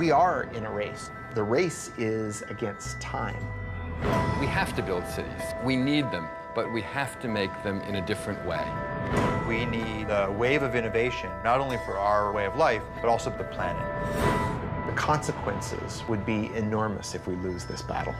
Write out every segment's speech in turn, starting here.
We are in a race. The race is against time. We have to build cities. We need them, but we have to make them in a different way. We need a wave of innovation, not only for our way of life, but also the planet. The consequences would be enormous if we lose this battle.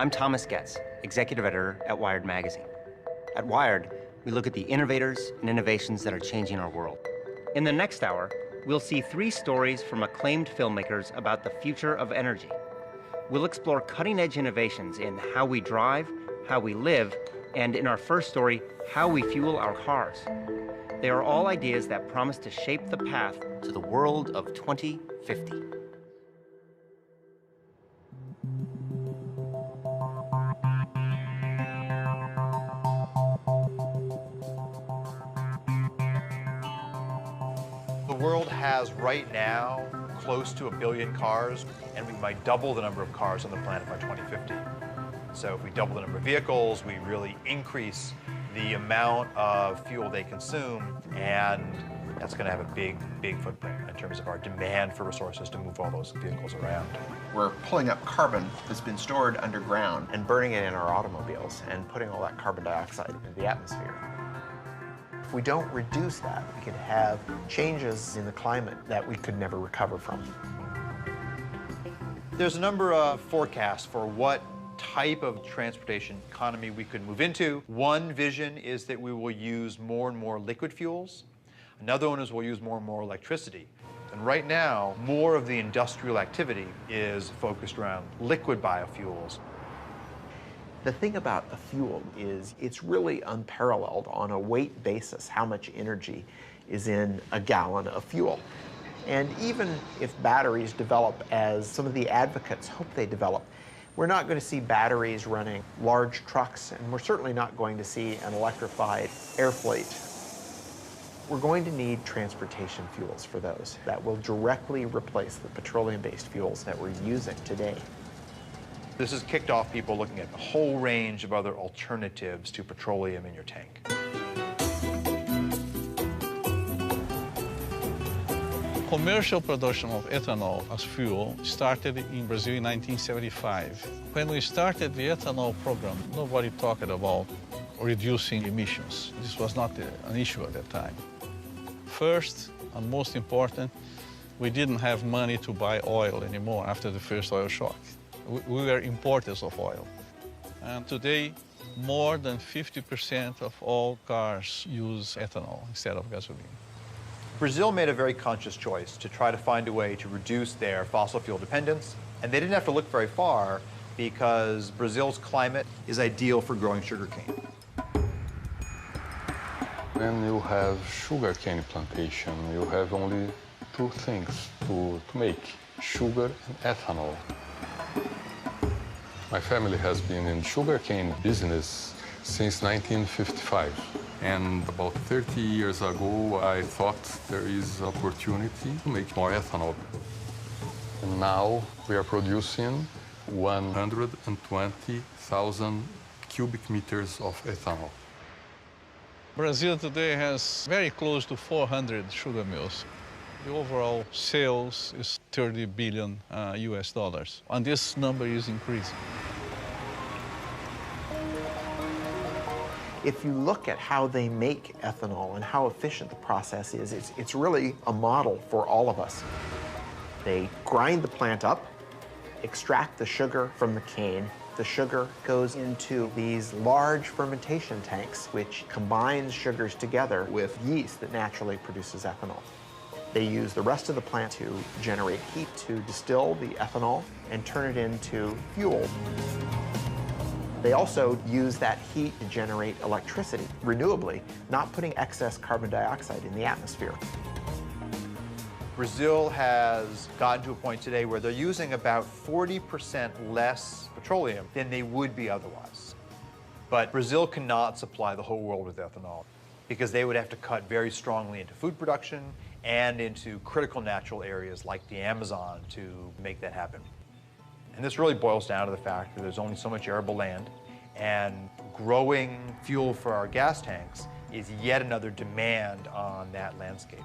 I'm Thomas Getz, executive editor at Wired magazine. At Wired, we look at the innovators and innovations that are changing our world. In the next hour, we'll see 3 stories from acclaimed filmmakers about the future of energy. We'll explore cutting-edge innovations in how we drive, how we live, and in our first story, how we fuel our cars. They are all ideas that promise to shape the path to the world of 2050. The world has right now close to 1 billion cars, and we might double the number of cars on the planet by 2050. So if we double the number of vehicles, we really increase the amount of fuel they consume, and that's going to have a big footprint in terms of our demand for resources to move all those vehicles around. We're pulling up carbon that's been stored underground and burning it in our automobiles and putting all that carbon dioxide into the atmosphere. If we don't reduce that, we could have changes in the climate that we could never recover from. There's a number of forecasts for what type of transportation economy we could move into. One vision is that we will use more and more liquid fuels. Another one is we'll use more and more electricity. And right now, more of the industrial activity is focused around liquid biofuels. The thing about a fuel is it's really unparalleled on a weight basis how much energy is in a gallon of fuel. And even if batteries develop as some of the advocates hope they develop, we're not going to see batteries running large trucks, and we're certainly not going to see an electrified air fleet. We're going to need transportation fuels for those that will directly replace the petroleum-based fuels that we're using today. This has kicked off people looking at a whole range of other alternatives to petroleum in your tank. Commercial production of ethanol as fuel started in Brazil in 1975. When we started the ethanol program, nobody talked about reducing emissions. This was not an issue at that time. First, and most important, we didn't have money to buy oil anymore after the first oil shock. We were importers of oil. And today, more than 50% of all cars use ethanol instead of gasoline. Brazil made a very conscious choice to try to find a way to reduce their fossil fuel dependence. And they didn't have to look very far because Brazil's climate is ideal for growing sugarcane. When you have sugarcane plantation, you have only 2 things to make, sugar and ethanol. My family has been in sugarcane business since 1955. And about 30 years ago, I thought there is opportunity to make more ethanol. And now we are producing 120,000 cubic meters of ethanol. Brazil today has very close to 400 sugar mills. The overall sales is 30 billion US dollars, and this number is increasing. If you look at how they make ethanol and how efficient the process is, it's really a model for all of us. They grind the plant up, extract the sugar from the cane. The sugar goes into these large fermentation tanks, which combines sugars together with yeast that naturally produces ethanol. They use the rest of the plant to generate heat to distill the ethanol and turn it into fuel. They also use that heat to generate electricity renewably, not putting excess carbon dioxide in the atmosphere. Brazil has gotten to a point today where they're using about 40% less petroleum than they would be otherwise. But Brazil cannot supply the whole world with ethanol because they would have to cut very strongly into food production and into critical natural areas like the Amazon to make that happen. And this really boils down to the fact that there's only so much arable land, and growing fuel for our gas tanks is yet another demand on that landscape.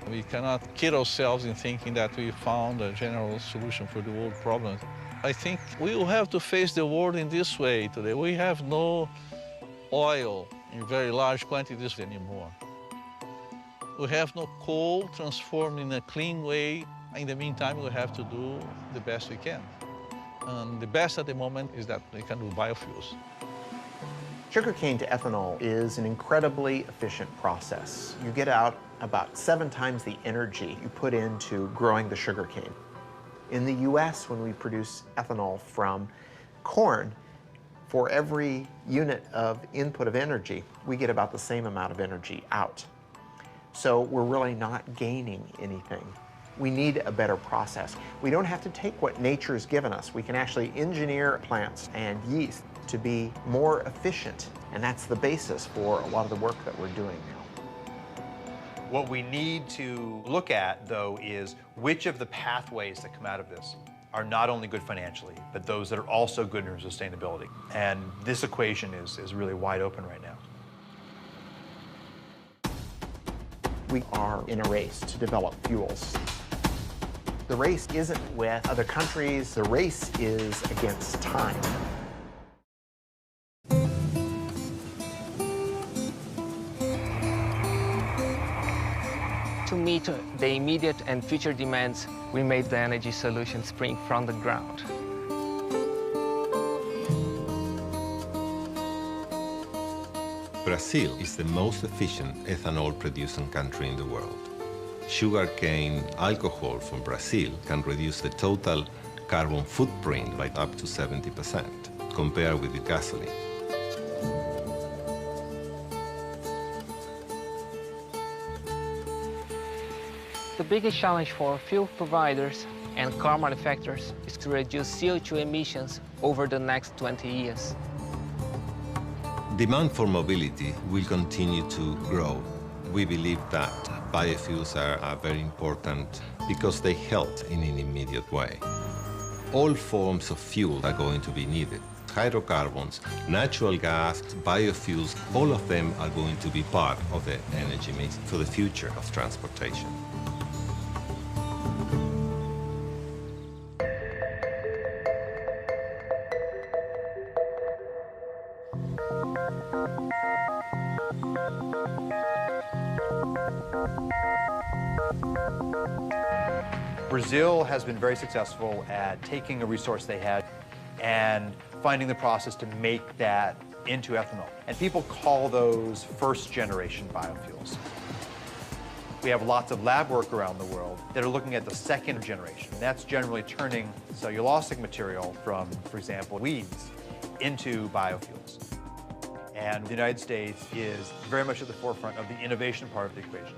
We cannot kid ourselves in thinking that we found a general solution for the world problems. I think we will have to face the world in this way today. We have no oil in very large quantities anymore. We have no coal transformed in a clean way. In the meantime, we have to do the best we can. And the best at the moment is that we can do biofuels. Sugarcane to ethanol is an incredibly efficient process. You get out about 7 times the energy you put into growing the sugarcane. In the US, when we produce ethanol from corn, for every unit of input of energy, we get about the same amount of energy out. So we're really not gaining anything. We need a better process. We don't have to take what nature's given us. We can actually engineer plants and yeast to be more efficient, and that's the basis for a lot of the work that we're doing now. What we need to look at, though, is which of the pathways that come out of this are not only good financially, but those that are also good in sustainability. And this equation is really wide open right now. We are in a race to develop fuels. The race isn't with other countries, the race is against time. To meet the immediate and future demands, we made the energy solution spring from the ground. Brazil is the most efficient ethanol-producing country in the world. Sugarcane alcohol from Brazil can reduce the total carbon footprint by up to 70% compared with the gasoline. The biggest challenge for fuel providers and car manufacturers is to reduce CO2 emissions over the next 20 years. Demand for mobility will continue to grow. We believe that biofuels are very important because they help in an immediate way. All forms of fuel are going to be needed. Hydrocarbons, natural gas, biofuels, all of them are going to be part of the energy mix for the future of transportation. Brazil has been very successful at taking a resource they had and finding the process to make that into ethanol. And people call those first-generation biofuels. We have lots of lab work around the world that are looking at the second generation. That's generally turning cellulosic material from, for example, weeds into biofuels. And the United States is very much at the forefront of the innovation part of the equation.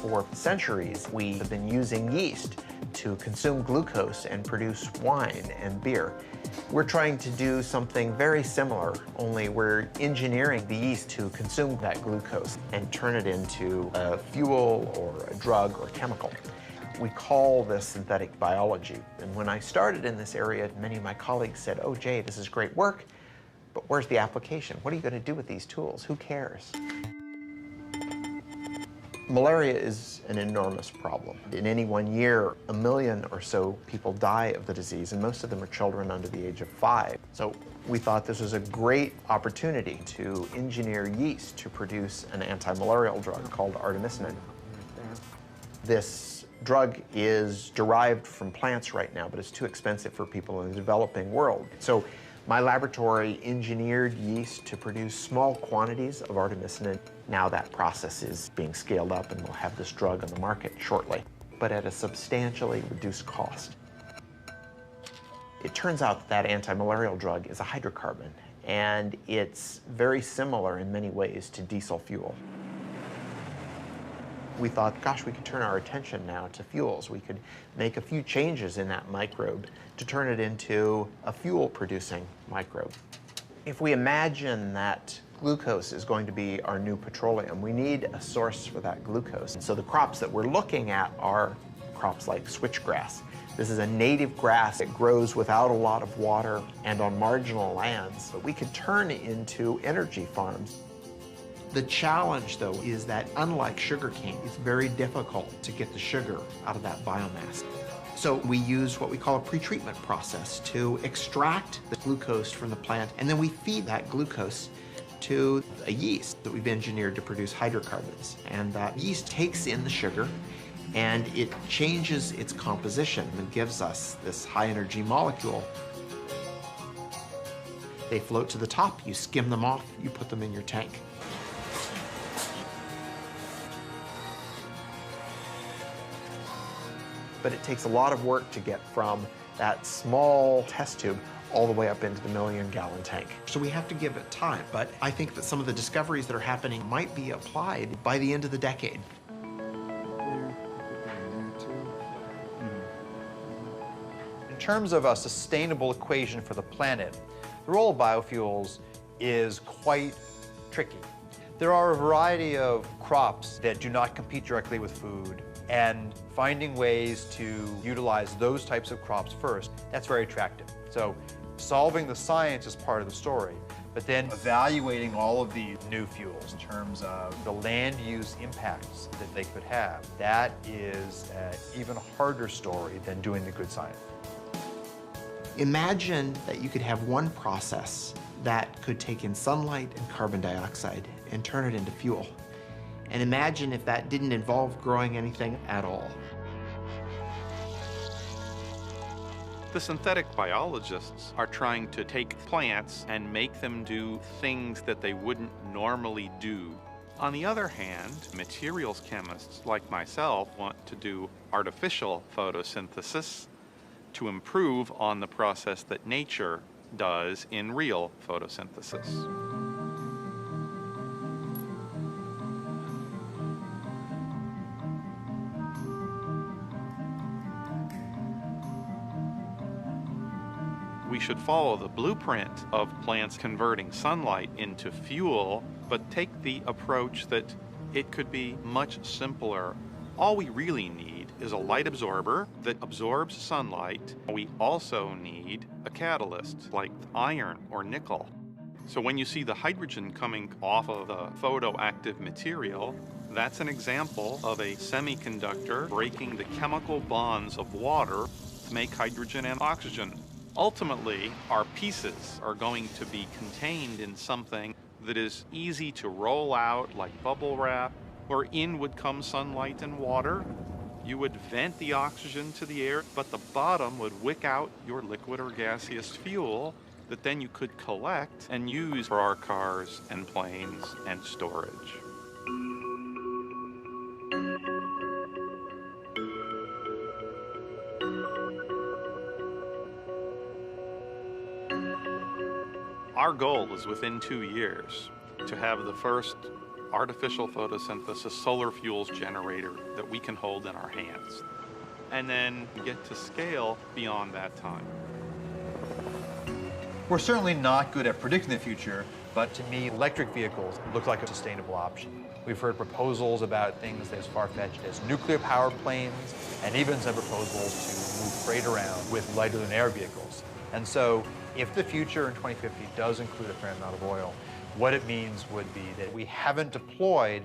For centuries, we have been using yeast to consume glucose and produce wine and beer. We're trying to do something very similar, only we're engineering the yeast to consume that glucose and turn it into a fuel or a drug or chemical. We call this synthetic biology. And when I started in this area, many of my colleagues said, "Oh, Jay, this is great work, but where's the application? What are you going to do with these tools? Who cares?" Malaria is an enormous problem. In any one year, 1 million or so people die of the disease, and most of them are children under the age of 5. So we thought this was a great opportunity to engineer yeast to produce an anti-malarial drug called artemisinin. This drug is derived from plants right now, but it's too expensive for people in the developing world. So my laboratory engineered yeast to produce small quantities of artemisinin. Now that process is being scaled up and we'll have this drug on the market shortly, but at a substantially reduced cost. It turns out that anti-malarial drug is a hydrocarbon, and it's very similar in many ways to diesel fuel. We thought, gosh, we could turn our attention now to fuels. We could make a few changes in that microbe to turn it into a fuel-producing microbe. If we imagine that glucose is going to be our new petroleum, we need a source for that glucose. And so the crops that we're looking at are crops like switchgrass. This is a native grass. It grows without a lot of water and on marginal lands, but we could turn into energy farms. The challenge, though, is that unlike sugarcane, it's very difficult to get the sugar out of that biomass. So we use what we call a pretreatment process to extract the glucose from the plant, and then we feed that glucose to a yeast that we've engineered to produce hydrocarbons. And that yeast takes in the sugar, and it changes its composition and gives us this high-energy molecule. They float to the top, you skim them off, you put them in your tank. But it takes a lot of work to get from that small test tube all the way up into the million-gallon tank. So we have to give it time, but I think that some of the discoveries that are happening might be applied by the end of the decade. In terms of a sustainable equation for the planet, the role of biofuels is quite tricky. There are a variety of crops that do not compete directly with food, and finding ways to utilize those types of crops first, that's very attractive. So solving the science is part of the story, but then evaluating all of these new fuels in terms of the land use impacts that they could have, that is an even harder story than doing the good science. Imagine that you could have one process that could take in sunlight and carbon dioxide and turn it into fuel. And imagine if that didn't involve growing anything at all. The synthetic biologists are trying to take plants and make them do things that they wouldn't normally do. On the other hand, materials chemists like myself want to do artificial photosynthesis to improve on the process that nature does in real photosynthesis. We should follow the blueprint of plants converting sunlight into fuel, but take the approach that it could be much simpler. All we really need is a light absorber that absorbs sunlight. We also need a catalyst like iron or nickel. So when you see the hydrogen coming off of the photoactive material, that's an example of a semiconductor breaking the chemical bonds of water to make hydrogen and oxygen. Ultimately, our pieces are going to be contained in something that is easy to roll out like bubble wrap, where in would come sunlight and water. You would vent the oxygen to the air, but the bottom would wick out your liquid or gaseous fuel that then you could collect and use for our cars and planes and storage. Our goal is within 2 years to have the first artificial photosynthesis solar fuels generator that we can hold in our hands, and then get to scale beyond that time. We're certainly not good at predicting the future, but to me, electric vehicles look like a sustainable option. We've heard proposals about things as far-fetched as nuclear-powered planes, and even some proposals to move freight around with lighter-than-air vehicles. And so, if the future in 2050 does include a fair amount of oil, what it means would be that we haven't deployed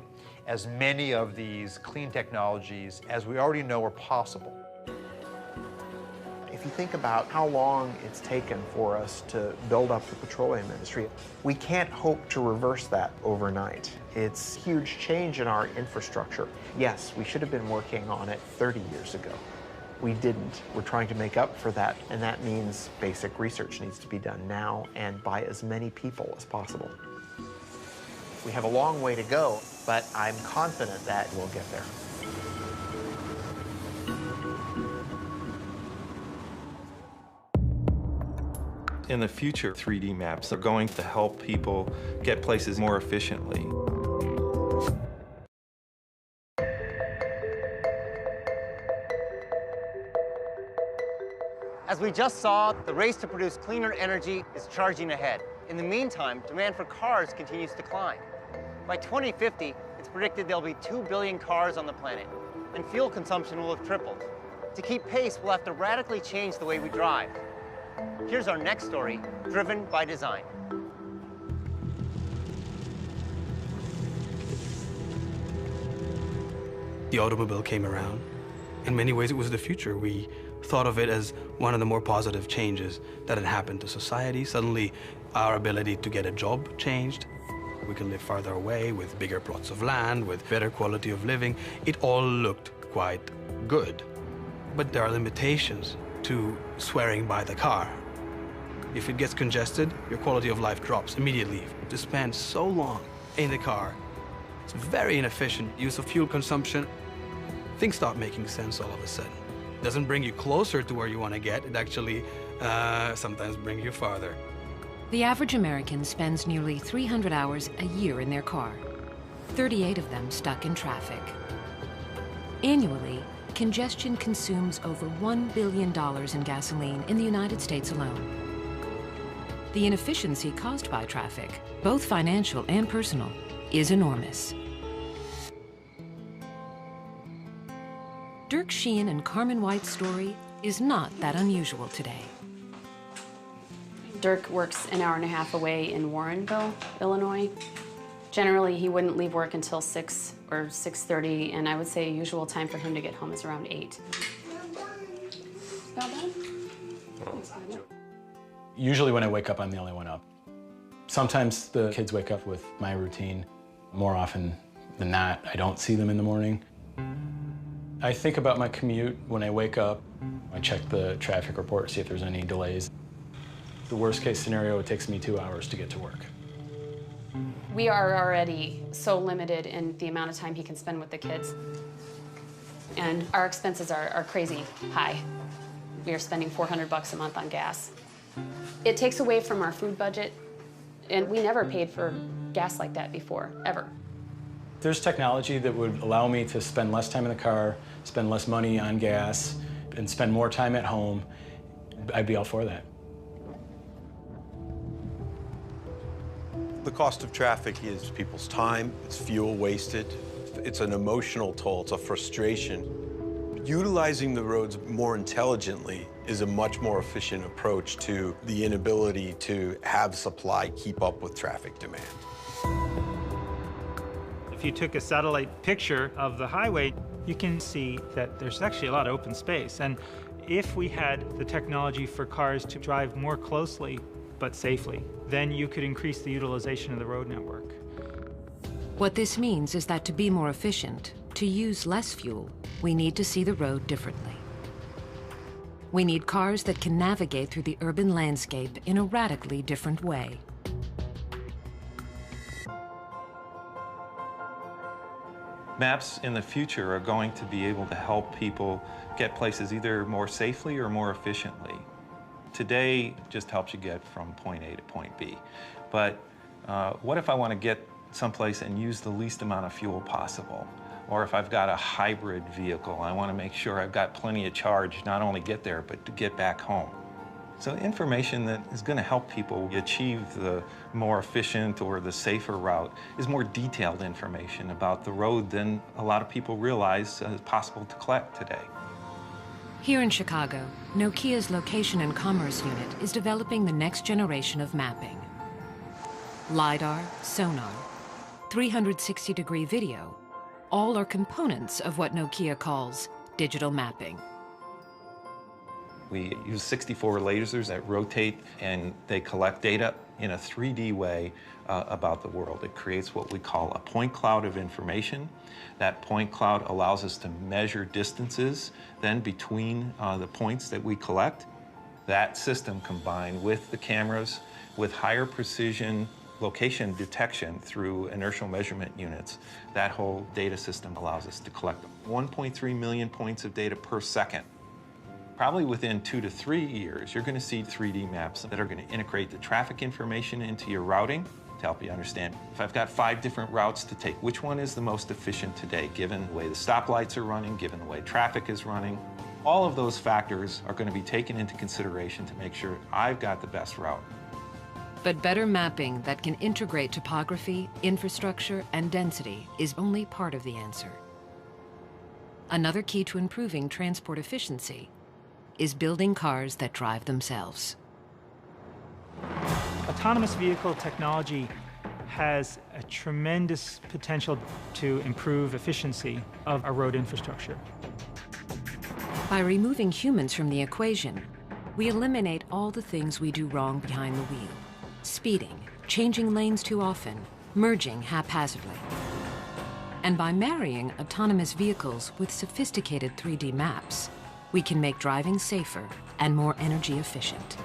as many of these clean technologies as we already know are possible. If you think about how long it's taken for us to build up the petroleum industry, we can't hope to reverse that overnight. It's a huge change in our infrastructure. Yes, we should have been working on it 30 years ago. We didn't. We're trying to make up for that, and that means basic research needs to be done now and by as many people as possible. We have a long way to go, but I'm confident that we'll get there. In the future, 3D maps are going to help people get places more efficiently. As we just saw, the race to produce cleaner energy is charging ahead. In the meantime, demand for cars continues to climb. By 2050, it's predicted there'll be 2 billion cars on the planet, and fuel consumption will have tripled. To keep pace, we'll have to radically change the way we drive. Here's our next story, Driven by Design. The automobile came around. In many ways, it was the future. We thought of it as one of the more positive changes that had happened to society. Suddenly, our ability to get a job changed. We could live farther away with bigger plots of land, with better quality of living. It all looked quite good. But there are limitations to swearing by the car. If it gets congested, your quality of life drops immediately. To spend so long in the car, it's very inefficient use of fuel consumption. Things start making sense all of a sudden. It doesn't bring you closer to where you want to get. It actually sometimes brings you farther. The average American spends nearly 300 hours a year in their car, 38 of them stuck in traffic. Annually, congestion consumes over $1 billion in gasoline in the United States alone. The inefficiency caused by traffic, both financial and personal, is enormous. Dirk Sheehan and Carmen White's story is not that unusual today. Dirk works an hour and a half away in Warrenville, Illinois. Generally, he wouldn't leave work until 6 or 6:30, and I would say a usual time for him to get home is around 8. Not bad? Usually when I wake up, I'm the only one up. Sometimes the kids wake up with my routine. More often than not, I don't see them in the morning. I think about my commute when I wake up. I check the traffic report, see if there's any delays. The worst case scenario, it takes me 2 hours to get to work. We are already so limited in the amount of time he can spend with the kids. And our expenses are crazy high. We are spending $400 a month on gas. It takes away from our food budget, and we never paid for gas like that before, ever. There's technology that would allow me to spend less time in the car, spend less money on gas, and spend more time at home. I'd be all for that. The cost of traffic is people's time, it's fuel wasted, it's an emotional toll, it's a frustration. Utilizing the roads more intelligently is a much more efficient approach to the inability to have supply keep up with traffic demand. If you took a satellite picture of the highway, you can see that there's actually a lot of open space. And if we had the technology for cars to drive more closely but safely, then you could increase the utilization of the road network. What this means is that to be more efficient, to use less fuel, we need to see the road differently. We need cars that can navigate through the urban landscape in a radically different way. Maps in the future are going to be able to help people get places either more safely or more efficiently. Today just helps you get from point A to point B. But what if I want to get someplace and use the least amount of fuel possible? Or if I've got a hybrid vehicle, I want to make sure I've got plenty of charge, not only get there, but to get back home. So information that is going to help people achieve the more efficient or the safer route is more detailed information about the road than a lot of people realize is possible to collect today. Here in Chicago, Nokia's Location and Commerce Unit is developing the next generation of mapping. LiDAR, sonar, 360-degree video, all are components of what Nokia calls digital mapping. We use 64 lasers that rotate and they collect data in a 3D way about the world. It creates what we call a point cloud of information. That point cloud allows us to measure distances then between the points that we collect. That system combined with the cameras with higher precision location detection through inertial measurement units, that whole data system allows us to collect 1.3 million points of data per second. Probably within 2 to 3 years, you're going to see 3D maps that are going to integrate the traffic information into your routing to help you understand. If I've got 5 different routes to take, which one is the most efficient today, given the way the stoplights are running, given the way traffic is running? All of those factors are going to be taken into consideration to make sure I've got the best route. But better mapping that can integrate topography, infrastructure, and density is only part of the answer. Another key to improving transport efficiency is building cars that drive themselves. Autonomous vehicle technology has a tremendous potential to improve efficiency of our road infrastructure. By removing humans from the equation, we eliminate all the things we do wrong behind the wheel. Speeding, changing lanes too often, merging haphazardly. And by marrying autonomous vehicles with sophisticated 3D maps, we can make driving safer and more energy efficient.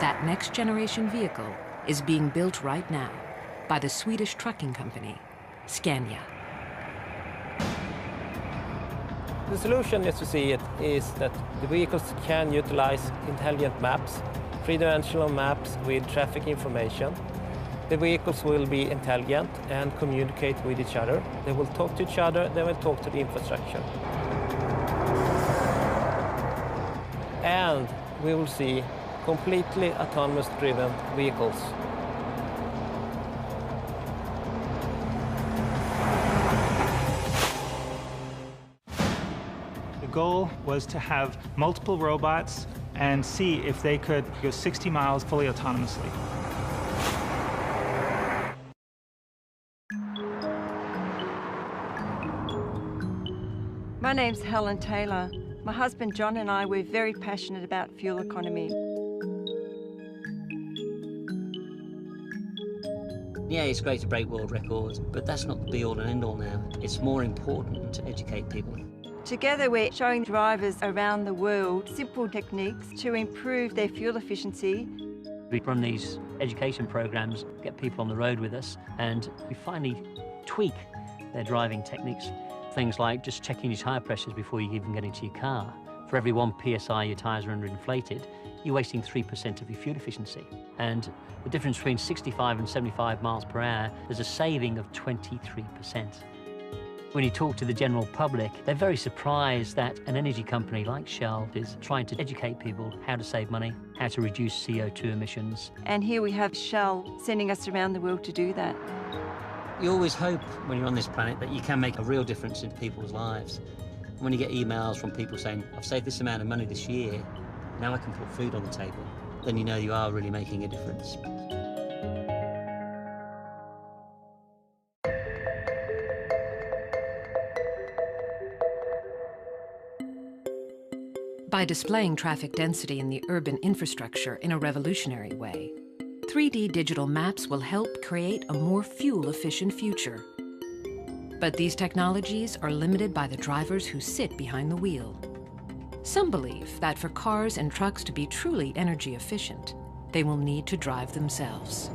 That next generation vehicle is being built right now by the Swedish trucking company, Scania. The solution, as you see it, is that the vehicles can utilize intelligent maps, three-dimensional maps with traffic information. The vehicles will be intelligent and communicate with each other. They will talk to each other, they will talk to the infrastructure. And we will see completely autonomous driven vehicles. The goal was to have multiple robots and see if they could go 60 miles fully autonomously. My name's Helen Taylor. My husband John and I, we're very passionate about fuel economy. Yeah, it's great to break world records, but that's not the be-all and end-all now. It's more important to educate people. Together we're showing drivers around the world simple techniques to improve their fuel efficiency. We run these education programs, get people on the road with us, and we finally tweak their driving techniques. Things like just checking your tyre pressures before you even get into your car. For every 1 PSI your tyres are underinflated, you're wasting 3% of your fuel efficiency. And the difference between 65 and 75 miles per hour, there's a saving of 23%. When you talk to the general public, they're very surprised that an energy company like Shell is trying to educate people how to save money, how to reduce CO2 emissions. And here we have Shell sending us around the world to do that. You always hope when you're on this planet that you can make a real difference in people's lives. And when you get emails from people saying, I've saved this amount of money this year, now I can put food on the table, then you know you are really making a difference. By displaying traffic density in the urban infrastructure in a revolutionary way, 3D digital maps will help create a more fuel-efficient future. But these technologies are limited by the drivers who sit behind the wheel. Some believe that for cars and trucks to be truly energy efficient, they will need to drive themselves.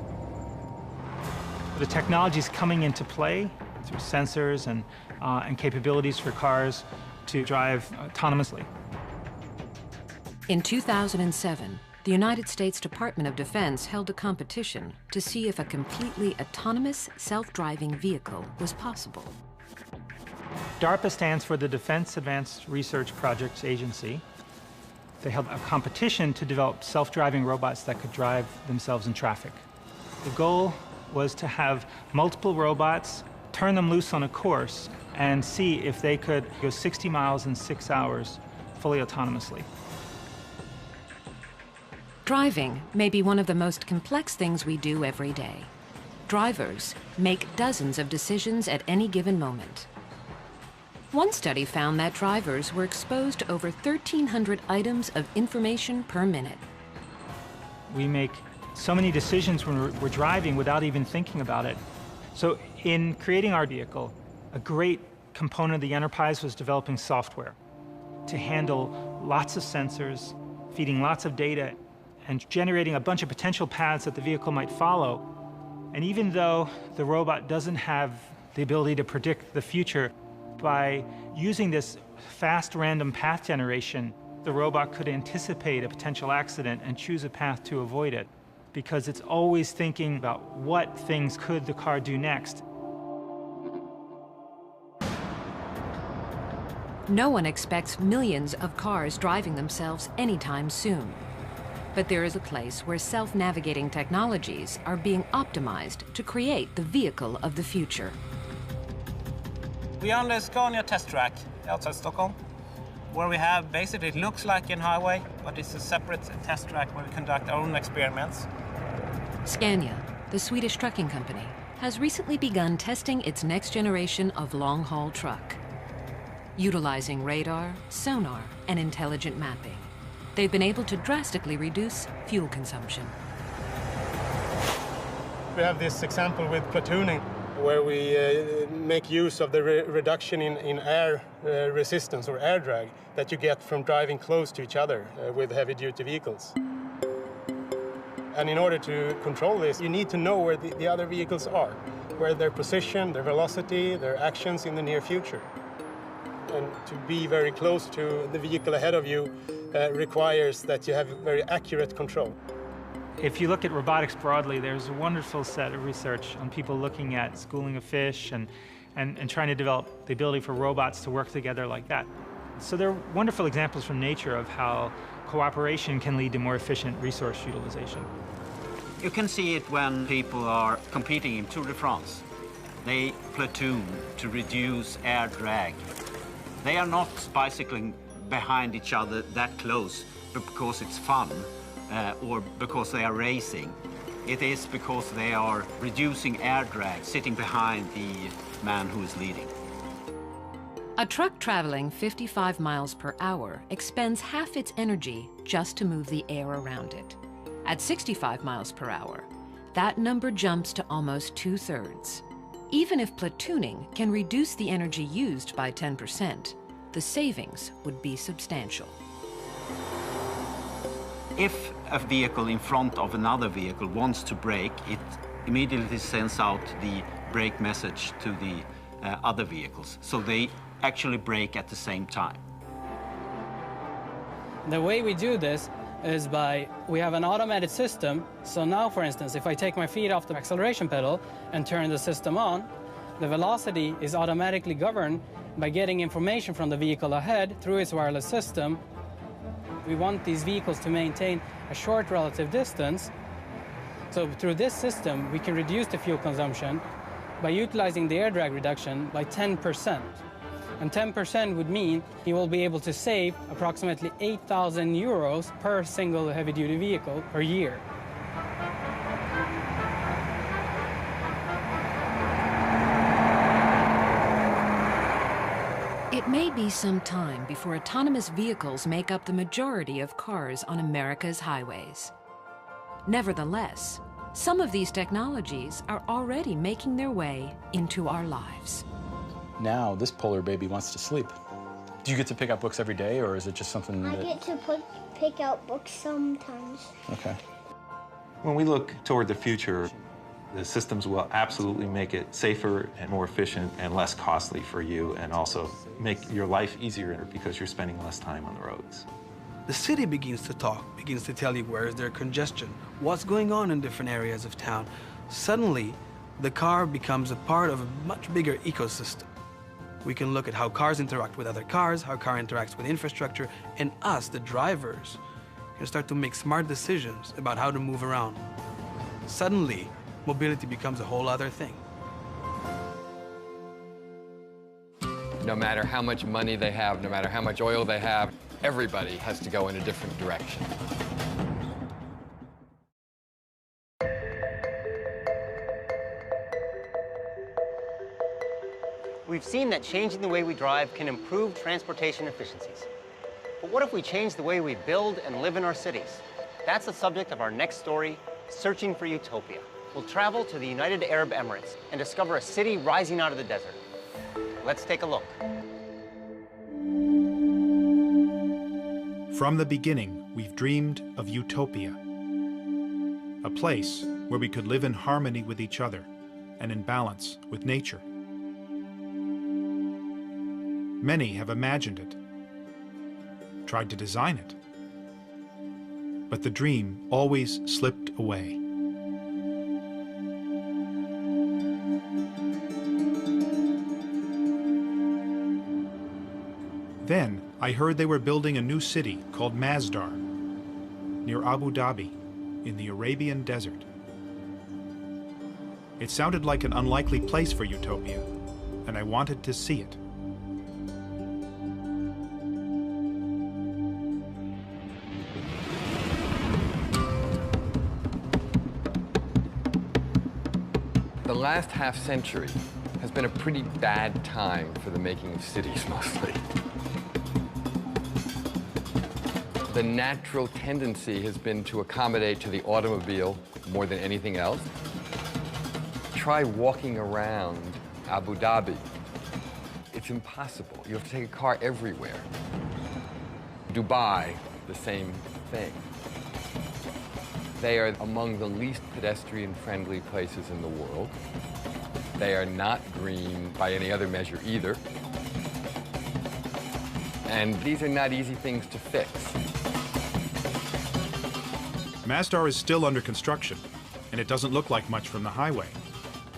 The technology is coming into play through sensors and capabilities for cars to drive autonomously. In 2007, the United States Department of Defense held a competition to see if a completely autonomous self-driving vehicle was possible. DARPA stands for the Defense Advanced Research Projects Agency. They held a competition to develop self-driving robots that could drive themselves in traffic. The goal was to have multiple robots, turn them loose on a course, and see if they could go 60 miles in 6 hours fully autonomously. Driving may be one of the most complex things we do every day. Drivers make dozens of decisions at any given moment. One study found that drivers were exposed to over 1,300 items of information per minute. We make so many decisions when we're driving without even thinking about it. So in creating our vehicle, a great component of the enterprise was developing software to handle lots of sensors, feeding lots of data, and generating a bunch of potential paths that the vehicle might follow. And even though the robot doesn't have the ability to predict the future, by using this fast random path generation, the robot could anticipate a potential accident and choose a path to avoid it, because it's always thinking about what things could the car do next. No one expects millions of cars driving themselves anytime soon. But there is a place where self-navigating technologies are being optimized to create the vehicle of the future. We are on the Scania test track outside Stockholm, where we have basically, it looks like a highway, but it's a separate test track where we conduct our own experiments. Scania, the Swedish trucking company, has recently begun testing its next generation of long-haul truck. Utilizing radar, sonar, and intelligent mapping, they've been able to drastically reduce fuel consumption. We have this example with platooning, where we make use of the reduction in air resistance or air drag that you get from driving close to each other with heavy-duty vehicles. And in order to control this, you need to know where the other vehicles are, where their position, their velocity, their actions in the near future. And to be very close to the vehicle ahead of you requires that you have very accurate control. If you look at robotics broadly, there's a wonderful set of research on people looking at schooling of fish and trying to develop the ability for robots to work together like that. So there are wonderful examples from nature of how cooperation can lead to more efficient resource utilization. You can see it when people are competing in Tour de France. They platoon to reduce air drag. They are not bicycling behind each other that close because it's fun. Or because they are racing. It is because they are reducing air drag, sitting behind the man who is leading. A truck traveling 55 miles per hour expends half its energy just to move the air around it. At 65 miles per hour, that number jumps to almost 2/3. Even if platooning can reduce the energy used by 10%, the savings would be substantial. If a vehicle in front of another vehicle wants to brake, it immediately sends out the brake message to the other vehicles. So they actually brake at the same time. The way we do this is we have an automated system. So now, for instance, if I take my feet off the acceleration pedal and turn the system on, the velocity is automatically governed by getting information from the vehicle ahead through its wireless system. We want these vehicles to maintain a short relative distance. So through this system, we can reduce the fuel consumption by utilizing the air drag reduction by 10%. And 10% would mean you will be able to save approximately 8,000 euros per single heavy-duty vehicle per year. It may be some time before autonomous vehicles make up the majority of cars on America's highways. Nevertheless, some of these technologies are already making their way into our lives. Now, this polar baby wants to sleep. Do you get to pick up books every day, or is it just something that... I get to pick out books sometimes. Okay. When we look toward the future, the systems will absolutely make it safer and more efficient and less costly for you, and also make your life easier because you're spending less time on the roads. The city begins to talk, begins to tell you where is there congestion, what's going on in different areas of town. Suddenly, the car becomes a part of a much bigger ecosystem. We can look at how cars interact with other cars, how car interacts with infrastructure, and us, the drivers, can start to make smart decisions about how to move around. Suddenly, mobility becomes a whole other thing. No matter how much money they have, no matter how much oil they have, everybody has to go in a different direction. We've seen that changing the way we drive can improve transportation efficiencies. But what if we change the way we build and live in our cities? That's the subject of our next story, Searching for Utopia. We'll travel to the United Arab Emirates and discover a city rising out of the desert. Let's take a look. From the beginning, we've dreamed of utopia, a place where we could live in harmony with each other and in balance with nature. Many have imagined it, tried to design it, but the dream always slipped away. Then I heard they were building a new city called Masdar, near Abu Dhabi, in the Arabian Desert. It sounded like an unlikely place for utopia, and I wanted to see it. The last half century has been a pretty bad time for the making of cities, mostly. The natural tendency has been to accommodate to the automobile more than anything else. Try walking around Abu Dhabi. It's impossible. You have to take a car everywhere. Dubai, the same thing. They are among the least pedestrian-friendly places in the world. They are not green by any other measure either. And these are not easy things to fix. Masdar is still under construction, and it doesn't look like much from the highway.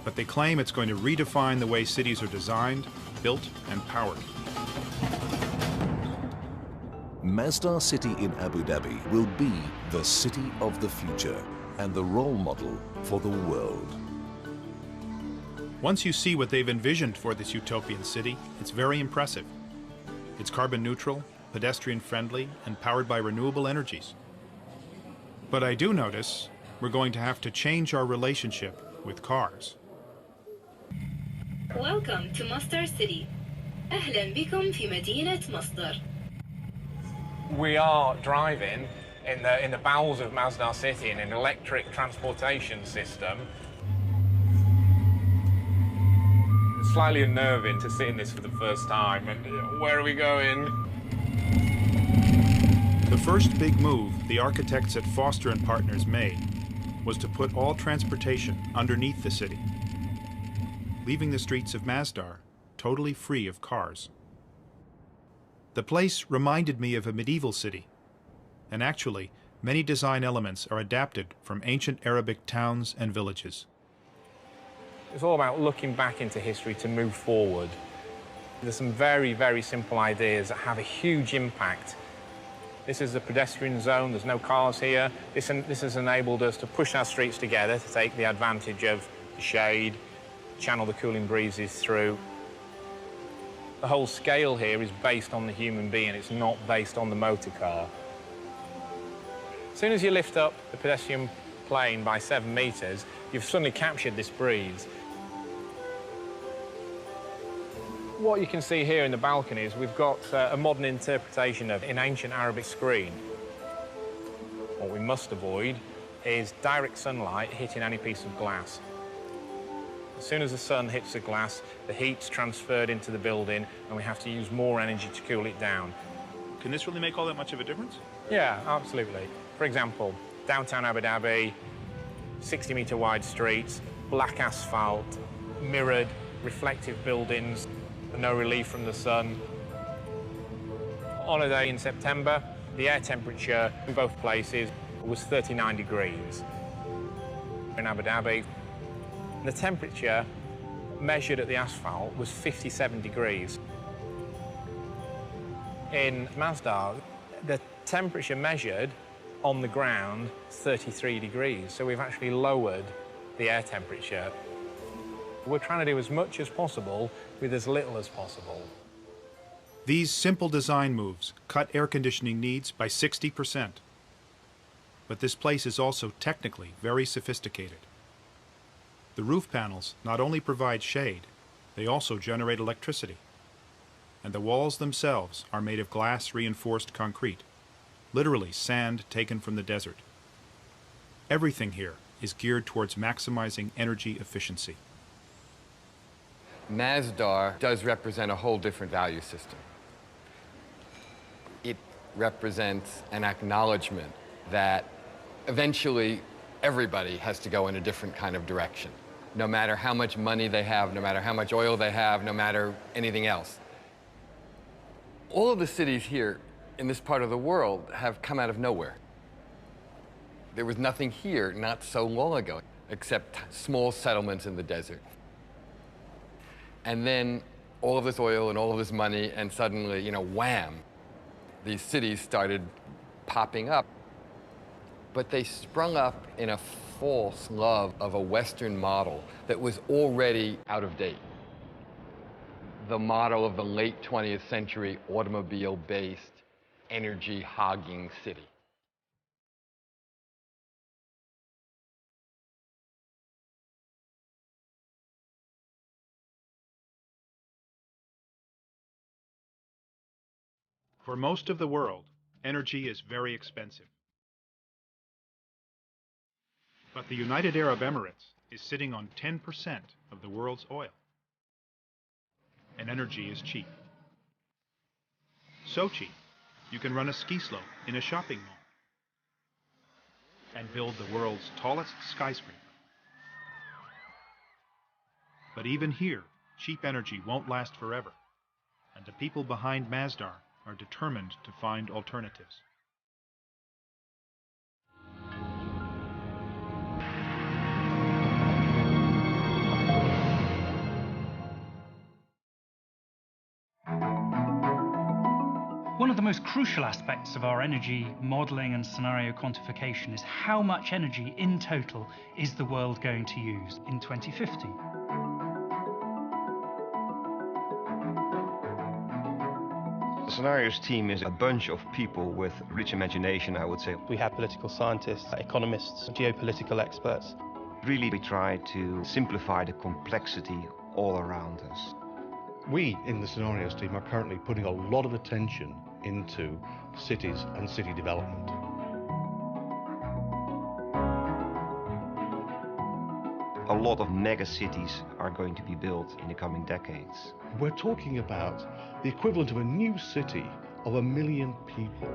But they claim it's going to redefine the way cities are designed, built, and powered. Masdar City in Abu Dhabi will be the city of the future and the role model for the world. Once you see what they've envisioned for this utopian city, it's very impressive. It's carbon neutral, pedestrian friendly, and powered by renewable energies. But I do notice we're going to have to change our relationship with cars. Welcome to Masdar City. أهلا بكم في مدينة مصدر. We are driving in the bowels of Masdar City in an electric transportation system. It's slightly unnerving to sit in this for the first time. And where are we going? The first big move the architects at Foster & Partners made was to put all transportation underneath the city, leaving the streets of Masdar totally free of cars. The place reminded me of a medieval city, and actually, many design elements are adapted from ancient Arabic towns and villages. It's all about looking back into history to move forward. There's some very, very simple ideas that have a huge impact. This is a pedestrian zone, there's no cars here. This has enabled us to push our streets together to take the advantage of the shade, channel the cooling breezes through. The whole scale here is based on the human being, it's not based on the motor car. As soon as you lift up the pedestrian plane by 7 meters, you've suddenly captured this breeze. What you can see here in the balcony is we've got a modern interpretation of an ancient Arabic screen. What we must avoid is direct sunlight hitting any piece of glass. As soon as the sun hits the glass, the heat's transferred into the building and we have to use more energy to cool it down. Can this really make all that much of a difference? Yeah, absolutely. For example, downtown Abu Dhabi, 60-meter wide streets, black asphalt, mirrored, reflective buildings, no relief from the sun. On a day in September, the air temperature in both places was 39 degrees. In Abu Dhabi, the temperature measured at the asphalt was 57 degrees. In Masdar, the temperature measured on the ground is 33 degrees, so we've actually lowered the air temperature. We're trying to do as much as possible with as little as possible. These simple design moves cut air conditioning needs by 60%. But this place is also technically very sophisticated. The roof panels not only provide shade, they also generate electricity. And the walls themselves are made of glass-reinforced concrete, literally sand taken from the desert. Everything here is geared towards maximizing energy efficiency. Masdar does represent a whole different value system. It represents an acknowledgement that eventually everybody has to go in a different kind of direction, no matter how much money they have, no matter how much oil they have, no matter anything else. All of the cities here in this part of the world have come out of nowhere. There was nothing here not so long ago, except small settlements in the desert. And then all of this oil and all of this money, and suddenly, you know, wham, these cities started popping up. But they sprung up in a false love of a Western model that was already out of date. The model of the late 20th century automobile-based, energy-hogging city. For most of the world, energy is very expensive. But the United Arab Emirates is sitting on 10% of the world's oil. And energy is cheap. So cheap, you can run a ski slope in a shopping mall and build the world's tallest skyscraper. But even here, cheap energy won't last forever, and the people behind Masdar are determined to find alternatives. One of the most crucial aspects of our energy modelling and scenario quantification is how much energy in total is the world going to use in 2050. The scenarios team is a bunch of people with rich imagination, I would say. We have political scientists, economists, geopolitical experts. Really, we try to simplify the complexity all around us. We in the scenarios team are currently putting a lot of attention into cities and city development. A lot of mega cities are going to be built in the coming decades. We're talking about the equivalent of a new city of 1 million people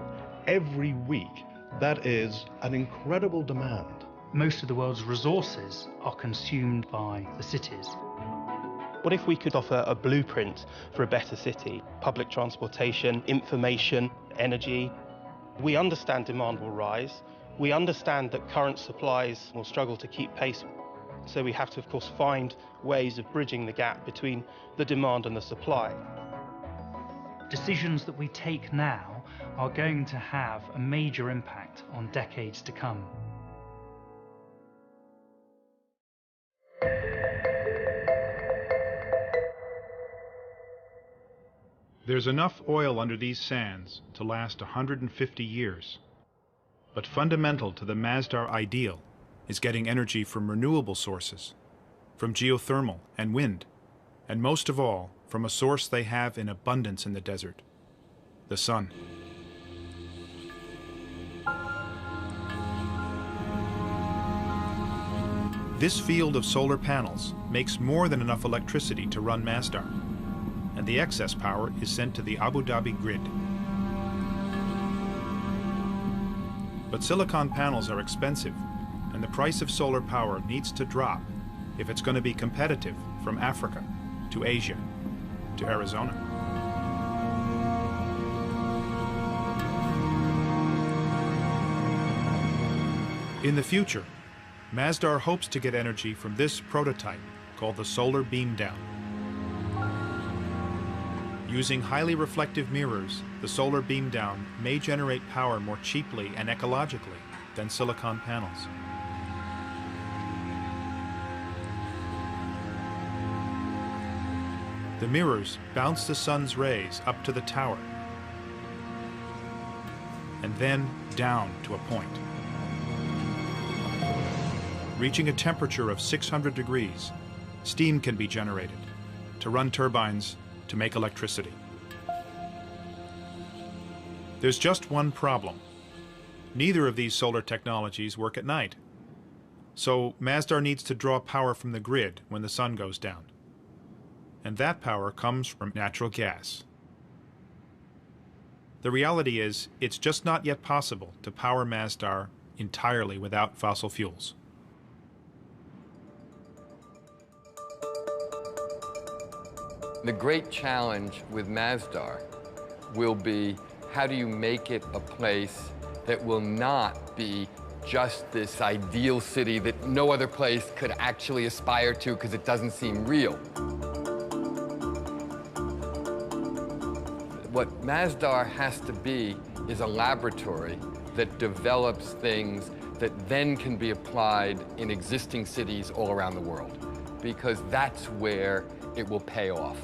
every week. That is an incredible demand. Most of the world's resources are consumed by the cities. What if we could offer a blueprint for a better city? Public transportation, information, energy. We understand demand will rise. We understand that current supplies will struggle to keep pace. So we have to, of course, find ways of bridging the gap between the demand and the supply. Decisions that we take now are going to have a major impact on decades to come. There's enough oil under these sands to last 150 years. But fundamental to the Masdar ideal is getting energy from renewable sources, from geothermal and wind, and most of all, from a source they have in abundance in the desert, the sun. This field of solar panels makes more than enough electricity to run Masdar, and the excess power is sent to the Abu Dhabi grid. But silicon panels are expensive, and the price of solar power needs to drop if it's going to be competitive from Africa to Asia to Arizona. In the future, Masdar hopes to get energy from this prototype called the Solar Beam Down. Using highly reflective mirrors, the solar beam down may generate power more cheaply and ecologically than silicon panels. The mirrors bounce the sun's rays up to the tower and then down to a point. Reaching a temperature of 600 degrees, steam can be generated to run turbines to make electricity. There's just one problem. Neither of these solar technologies work at night. So Masdar needs to draw power from the grid when the sun goes down. And that power comes from natural gas. The reality is, it's just not yet possible to power Masdar entirely without fossil fuels. The great challenge with Masdar will be, how do you make it a place that will not be just this ideal city that no other place could actually aspire to because it doesn't seem real? What Masdar has to be is a laboratory that develops things that then can be applied in existing cities all around the world, because that's where it will pay off.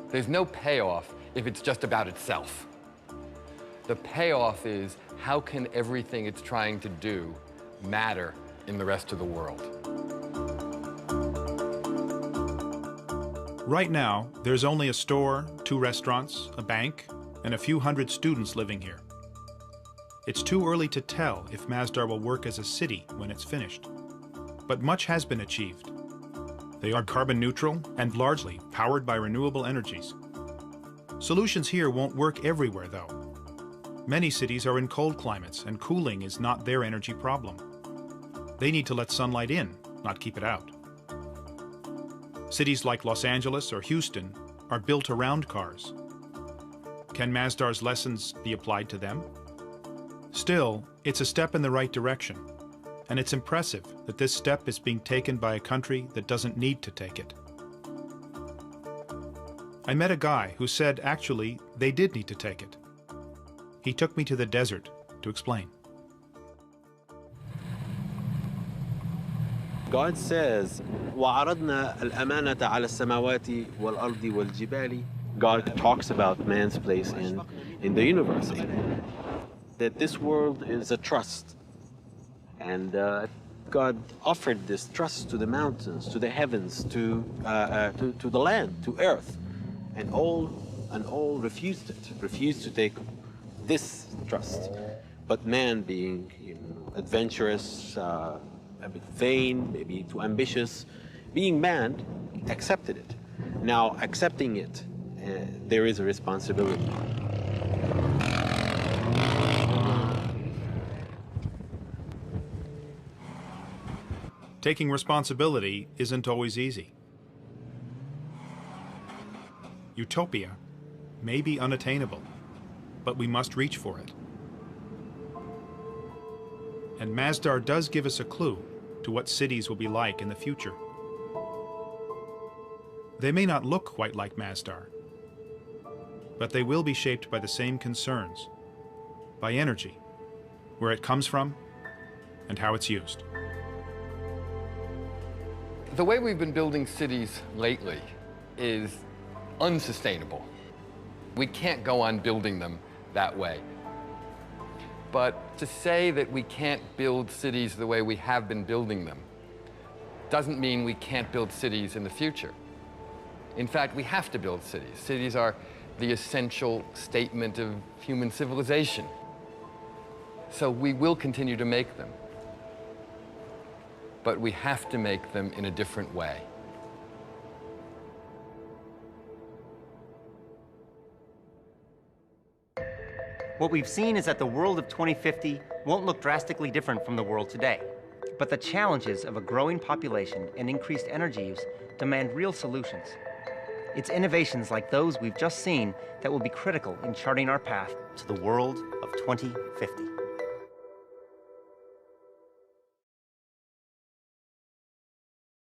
There's no payoff if it's just about itself. The payoff is how can everything it's trying to do matter in the rest of the world. Right now, there's only a store, 2 restaurants, a bank, and a few hundred students living here. It's too early to tell if Masdar will work as a city when it's finished. But much has been achieved. They are carbon neutral and largely powered by renewable energies. Solutions here won't work everywhere, though. Many cities are in cold climates, and cooling is not their energy problem. They need to let sunlight in, not keep it out. Cities like Los Angeles or Houston are built around cars. Can Masdar's lessons be applied to them? Still, it's a step in the right direction, and it's impressive that this step is being taken by a country that doesn't need to take it. I met a guy who said actually they did need to take it. He took me to the desert to explain. God says, وَعَرَضْنَا الْأَمَانَةَ عَلَى السَّمَاوَاتِ وَالْأَرْضِ وَالْجِبَالِ. God talks about man's place in the universe, that this world is a trust. And God offered this trust to the mountains, to the heavens, to the land, to earth. And all refused it, refused to take this trust. But man, being adventurous, a bit vain, maybe too ambitious, being man, accepted it. Now, accepting it, there is a responsibility. Taking responsibility isn't always easy. Utopia may be unattainable, but we must reach for it. And Masdar does give us a clue to what cities will be like in the future. They may not look quite like Masdar, but they will be shaped by the same concerns, by energy, where it comes from, and how it's used. The way we've been building cities lately is unsustainable. We can't go on building them that way. But to say that we can't build cities the way we have been building them doesn't mean we can't build cities in the future. In fact, we have to build cities. Cities are the essential statement of human civilization. So we will continue to make them. But we have to make them in a different way. What we've seen is that the world of 2050 won't look drastically different from the world today. But the challenges of a growing population and increased energy use demand real solutions. It's innovations like those we've just seen that will be critical in charting our path to the world of 2050.